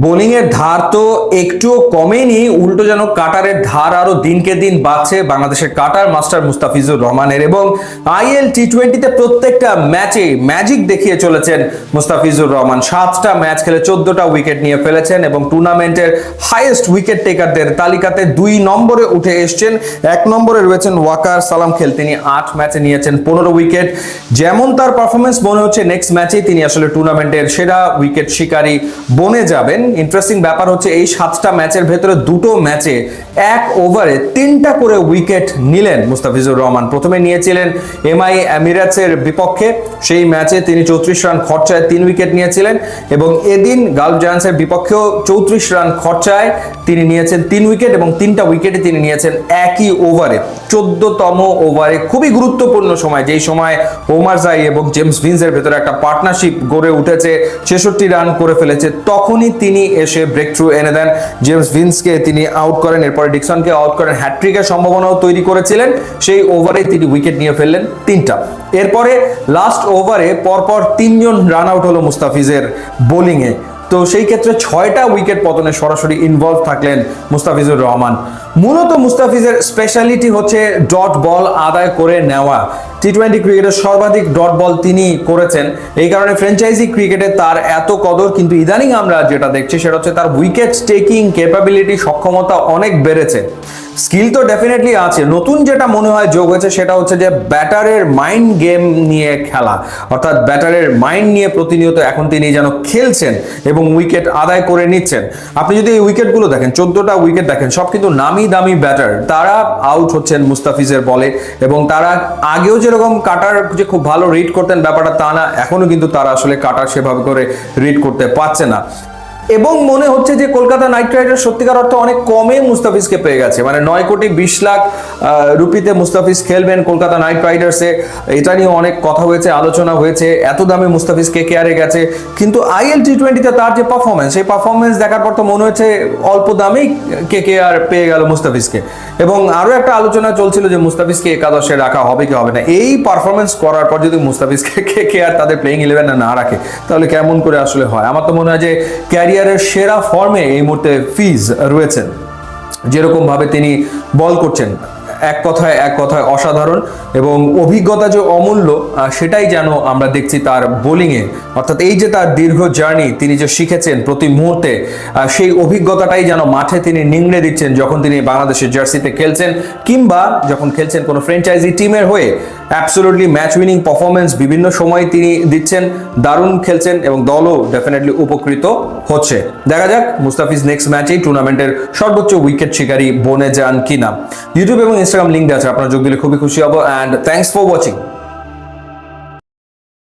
বোলিংয়ের ধার তো একটুও কমেনি, উল্টো যেন কাটারের ধার আরো দিনকে দিন বাড়ছে বাংলাদেশের কাটার মাস্টার মুস্তাফিজুর রহমানের। এবং আইএল টি20তে প্রত্যেকটা ম্যাচে ম্যাজিক দেখিয়ে চলেছেন মুস্তাফিজুর রহমান। 7টা ম্যাচ খেলে 14টা উইকেট নিয়ে ফেলেছেন এবং টুর্নামেন্টের হাইয়েস্ট উইকেট টেকারদের তালিকাতে 2 নম্বরে উঠে এসছেন। 1 নম্বরে রয়েছেন ওয়াকার সালাম খেল, তিনি 8 ম্যাচে নিয়েছেন 15 উইকেট। যেমন তার পারফরমেন্স মনে হচ্ছে নেক্সট ম্যাচেই তিনি আসলে টুর্নামেন্টের সেরা উইকেট শিকারী বনে যাবেন। ইন্টারেস্টিং ব্যাপার হচ্ছে এই 7টা ম্যাচের ভেতরে 2টো ম্যাচে 1 ওভারে 3টা করে উইকেট নিলেন মুস্তাফিজুর রহমান। প্রথমে নিয়েছিলেন এমআই এমিরেটসের বিপক্ষে, সেই ম্যাচে তিনি 34 রান খরচায় 3 উইকেট নিয়েছিলেন এবং এদিন গালফ জায়ান্টসের বিপক্ষেও 34 রান খরচায় তিনি নিয়েছেন 3 উইকেট এবং 3টা উইকেটে তিনি নিয়েছেন একই ওভারে, 14তম ওভারে। খুবই গুরুত্বপূর্ণ সময়, যেই সময় ওমার জাই এবং জেমস ভিন্সের ভেতরে একটা পার্টনারশিপ গড়ে উঠেছে, 66 রান করে ফেলেছে, তখনই তিনি এসে ব্রেক থ্রু এনে দেন। জেমস ভিন্সকে তিনি আউট করেন, এরপরে ডিকসনকে আউট করেন, হ্যাট্রিকের সম্ভাবনাও তৈরি করেছিলেন। সেই ওভারে তিনি উইকেট নিয়ে ফেললেন 3টা। এরপরে লাস্ট ওভারে পরপর 3 জন রান আউট হলো মুস্তাফিজের বোলিংয়ে। তো সেই ক্ষেত্রে 6টা উইকেট পতনে সরাসরি ইনভলভ থাকলেন মুস্তাফিজুর রহমান। মূলত মুস্তাফিজের স্পেশালিটি হচ্ছে ডট বল আদায় করে নেওয়া। টি20 ক্রিকেটের সর্বাধিক ডট বল তিনি করেছেন, এই কারণে ফ্র্যাঞ্চাইজি ক্রিকেটে তার এত কদর। কিন্তু ইদানিং আমরা যেটা দেখছি সেটা হচ্ছে তার উইকেট টেকিং ক্যাপাবিলিটি, সক্ষমতা অনেক বেড়েছে। স্কিল তো ডেফিনেটলি আছে, নতুন যেটা মনে হয় যোগ হয়েছে সেটা হচ্ছে যে ব্যাটারের মাইন্ড গেম নিয়ে খেলা, অর্থাৎ ব্যাটারের মাইন্ড নিয়ে প্রতিনিয়ত এখন তিনি যেন খেলছেন এবং উইকেট আদায় করে নিচ্ছেন। আপনি যদি এই উইকেটগুলো দেখেন, 14টা উইকেট দেখেন, সব কিন্তু নামি দামি ব্যাটার, তারা আউট হচ্ছেন মুস্তাফিজের বলে। এবং তারা আগেও যেরকম কাটার যে খুব ভালো রিড করতেন ব্যাপারটা তা না, এখনো কিন্তু তারা আসলে কাটার সেভাবে করে রিড করতে পারছে না। এবং মনে হচ্ছে যে কলকাতা নাইট রাইডার্স সত্যিকার অর্থে অনেক কমে মুস্তাফিজকে পেয়ে গেছে, মানে 9 কোটি 20 লাখ রুপিতে মুস্তাফিজ খেলবেন কলকাতা নাইট রাইডার্সে, এটা নিয়ে অনেক কথা হয়েছে, আলোচনা হয়েছে। এত দামে মুস্তাফিজ কেকেআরে গেছে, কিন্তু আইএল টি20তে তার যে পারফরমেন্স, সেই পারফরমেন্স দেখার পর তো মনে হচ্ছে অল্প দামেই কেকেআর পেয়ে গেল মুস্তাফিজকে। এবং আরো একটা আলোচনা চলছিল যে মুস্তাফিজকে একাদশে রাখা হবে কি হবে না। এই পারফরমেন্স করার পর যদি মুস্তাফিজকে কেকেআর তাদের প্লেইং 11-এ না রাখে, তাহলে কেমন করে আসলে হয়? আমার তো মনে হয় যে ক্যারিয়ারের সেরা ফর্মে এই মুহূর্তে ফিজ রয়েছেন, যেরকম ভাবে তিনি বল করছেন, এক কথায় অসাধারণ। এবং অভিজ্ঞতা যে অমূল্য, সেটাই যেন আমরা দেখছি তার বোলিংয়ে। অর্থাৎ এই যে তার দীর্ঘ জার্নি, তিনি যে শিখেছেন প্রতি মুহূর্তে, সেই অভিজ্ঞতাটাই যেন মাঠে তিনি নিংড়ে দিচ্ছেন যখন তিনি বাংলাদেশের জার্সিতে খেলছেন, কিংবা যখন খেলছেন কোনো ফ্র্যাঞ্চাইজি টিমের হয়ে। অ্যাবসলিউটলি ম্যাচ উইনিং পারফরমেন্স বিভিন্ন সময় তিনি দিচ্ছেন, দারুণ খেলছেন এবং দলও ডেফিনেটলি উপকৃত হচ্ছে। দেখা যাক মুস্তাফিজ নেক্সট ম্যাচেই টুর্নামেন্টের সর্বোচ্চ উইকেট শিকারী বনে যান কিনা। ইউটিউব এবং ইনস্টাগ্রাম লিঙ্ক আছে, আপনারা যোগ দিলে খুবই খুশি হব। And thanks for watching.